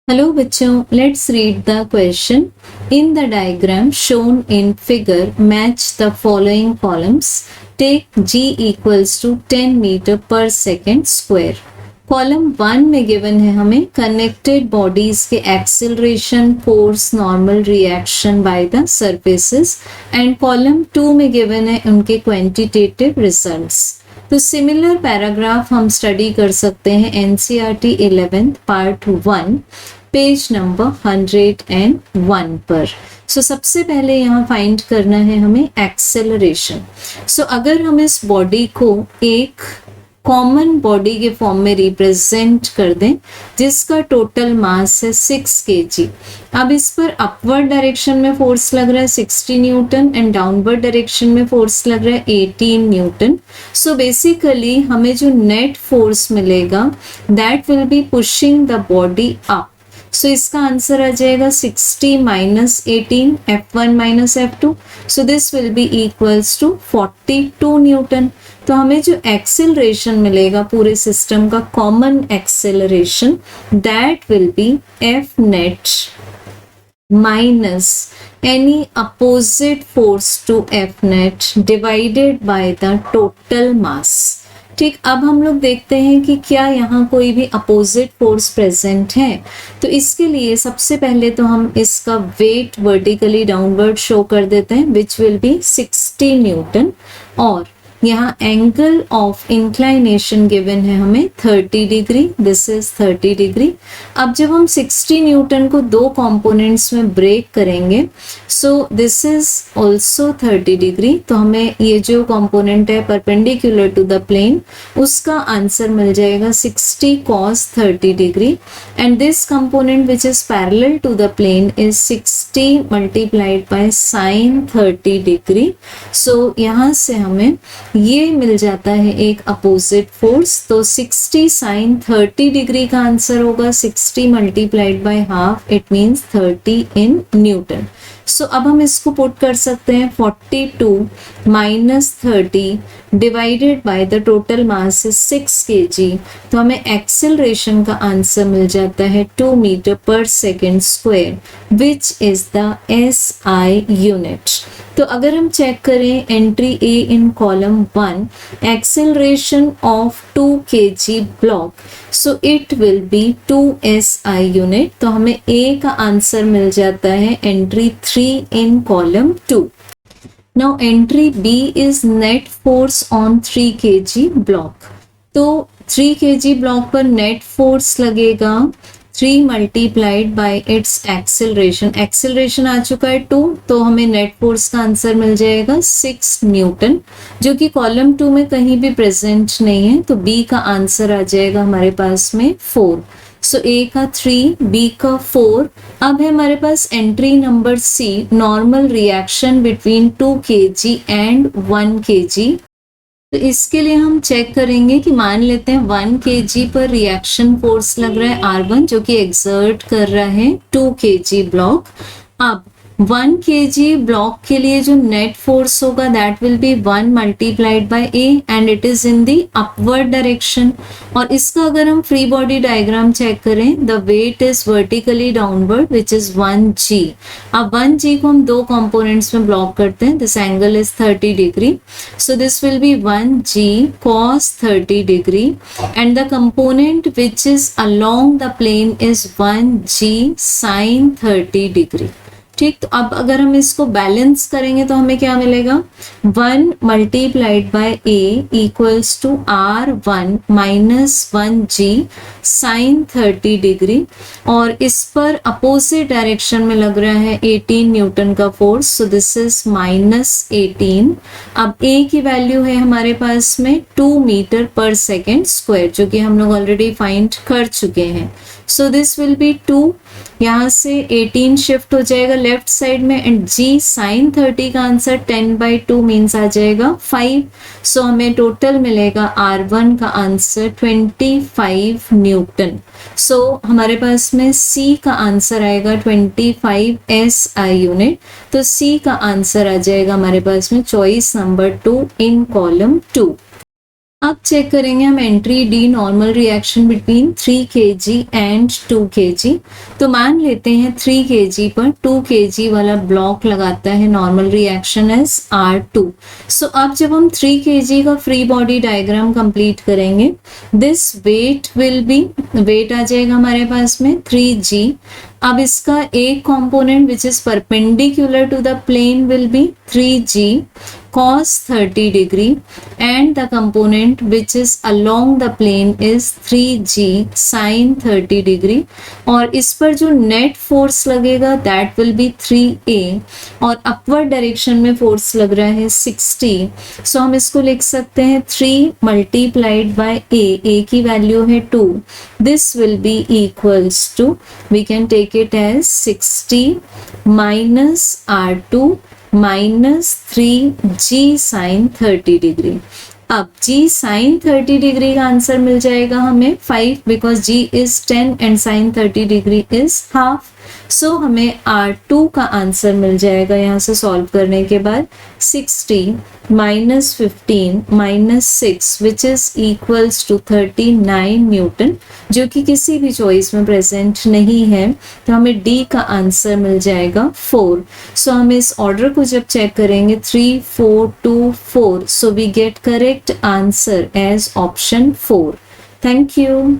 Hello बच्चों, let's read the question. In the diagram shown in figure, match the following columns. Take G equals to 10 meter per second square. Column 1 में given है हमें connected bodies के acceleration, force, normal reaction by the surfaces and column 2 में given है उनके quantitative results. तो similar paragraph हम study कर सकते हैं NCERT 11th part 1 page number 101 पर। सबसे पहले यहाँ फाइंड करना है हमें एक्सेलरेशन। अगर हम इस बॉडी को एक कॉमन बॉडी के फॉर्म में रिप्रेजेंट कर दें जिसका टोटल मास है 6 kg। अब इस पर अपवर्ड डायरेक्शन में फोर्स लग रहा है 60 न्यूटन एंड डाउनवर्ड डायरेक्शन में फोर्स लग रहा है 18 न्यूटन। बेसिकली हमें जो नेट फोर्स मिलेगा that will be pushing the body up. इसका आंसर आ जाएगा 60 minus 18 F1 minus F2। This will be equals to 42 newton. तो हमें जो एक्सेलरेशन मिलेगा पूरे सिस्टम का common acceleration that will be F net minus any opposite force to F net divided by the total mass. ठीक, अब हम लोग देखते हैं कि क्या यहाँ कोई भी अपोजिट फोर्स प्रेजेंट है। तो इसके लिए सबसे पहले तो हम इसका वेट वर्टिकली डाउनवर्ड शो कर देते हैं विच विल बी 60 न्यूटन और यहाँ एंगल ऑफ इंक्लाइनेशन गिवन है हमें 30 डिग्री, दिस इज 30 डिग्री। अब जब हम 60 न्यूटन को दो कंपोनेंट्स में ब्रेक करेंगे दिस इज ऑल्सो 30 डिग्री। तो हमें ये जो कंपोनेंट है परपेंडिकुलर टू द प्लेन उसका आंसर मिल जाएगा 60 cos 30 degree and this component which is parallel to the plane is 60 multiplied by sin 30 degree. यहाँ से हमें ये मिल जाता है एक अपोजिट फोर्स। तो 60 sin 30 डिग्री का आंसर होगा 60 multiplied by half, it means 30 in newton. अब हम इसको पुट कर सकते हैं 42 minus 30 divided by the total mass is 6 kg। तो हमें एक्सेलरेशन का आंसर मिल जाता है 2 मीटर पर second square which is the SI unit. तो अगर हम चेक करें entry A in column 1 acceleration of 2 kg block, it will be 2 SI unit. तो हमें A का आंसर मिल जाता है entry 3 in column 2. Now entry B is net force on 3 kg block. तो 3 kg ब्लॉक पर नेट फोर्स लगेगा 3 multiplied by its acceleration. Acceleration आ चुका है 2, तो हमें नेट फोर्स का आंसर मिल जाएगा 6 न्यूटन जो कि कॉलम 2 में कहीं भी प्रेजेंट नहीं है। तो B का आंसर आ जाएगा हमारे पास में 4। A का 3, B का 4। अब है हमारे पास entry number C, normal reaction between 2 kg and 1 kg। तो इसके लिए हम चेक करेंगे कि मान लेते हैं 1 kg पर रिएक्शन फोर्स लग रहा है R1 जो कि एक्सर्ट कर रहा है 2 kg ब्लॉक। अब 1 kg ब्लॉक के लिए जो नेट फोर्स होगा that will be 1 multiplied by A and it is in the upward direction. और इसका अगर हम फ्री बॉडी डायग्राम चेक करें the weight is vertically downward which is 1g। अब 1g को हम दो कंपोनेंट्स में ब्लॉक करते हैं, this angle is 30 degree. This will be 1g cos 30 degree and the component which is along the plane is 1g sin 30 degree. ठीक, तो अब अगर हम इसको बैलेंस करेंगे तो हमें क्या मिलेगा 1 multiplied by A equals to R1 minus 1g sin 30 degree और इस पर अपोजिट डायरेक्शन में लग रहा है 18 न्यूटन का force. So this is minus 18। अब A की वैल्यू है हमारे पास में 2 मीटर पर सेकेंड स्क्वायर जो कि हम लोग ऑलरेडी फाइंड कर चुके हैं। सो दिस विल बी 2, यहाँ से 18 शिफ्ट हो जाएगा लेफ्ट साइड में एंड G sin 30 का आंसर 10/2 मीन्स आ जाएगा 5। हमें टोटल मिलेगा R1 का आंसर 25 न्यूटन। हमारे पास में C का आंसर आएगा 25 SI यूनिट। तो C का आंसर आ जाएगा हमारे पास में चॉइस नंबर 2 इन कॉलम 2। अब चेक करेंगे हम entry D, normal reaction between 3 kg and 2 kg। तो मान लेते हैं 3 kg पर 2 kg वाला ब्लॉक लगाता है, नॉर्मल रिएक्शन इज R2। सो अब जब हम 3 kg का फ्री बॉडी डायग्राम कंप्लीट करेंगे, this weight will be, weight आ जाएगा हमारे पास में 3g। अब इसका एक component which is perpendicular to the plane will be 3g cos 30 degree and the component which is along the plane is 3g sin 30 degree। और इस पर जो नेट फोर्स लगेगा that will be 3a और upward direction में force लग रहा है 60। सो हम इसको लिख सकते हैं 3 मल्टीप्लाइड बाय a की वैल्यू है 2। This will be equals to, we can take it as 60 minus R2 minus 3g sine 30 degree. अब g साइन 30 डिग्री का आंसर मिल जाएगा हमें 5, because g is 10 and sine 30 degree is half. So हमें R2 का answer मिल जाएगा यहाँ से सॉल्व करने के बाद 60 minus 15 minus 6 which is equals to 39 newton, जो कि किसी भी चॉइस में प्रेजेंट नहीं है। तो हमें D का आंसर मिल जाएगा 4। सो हम इस ऑर्डर को जब चेक करेंगे 3 4 2 4, so we get correct answer as option 4। Thank you.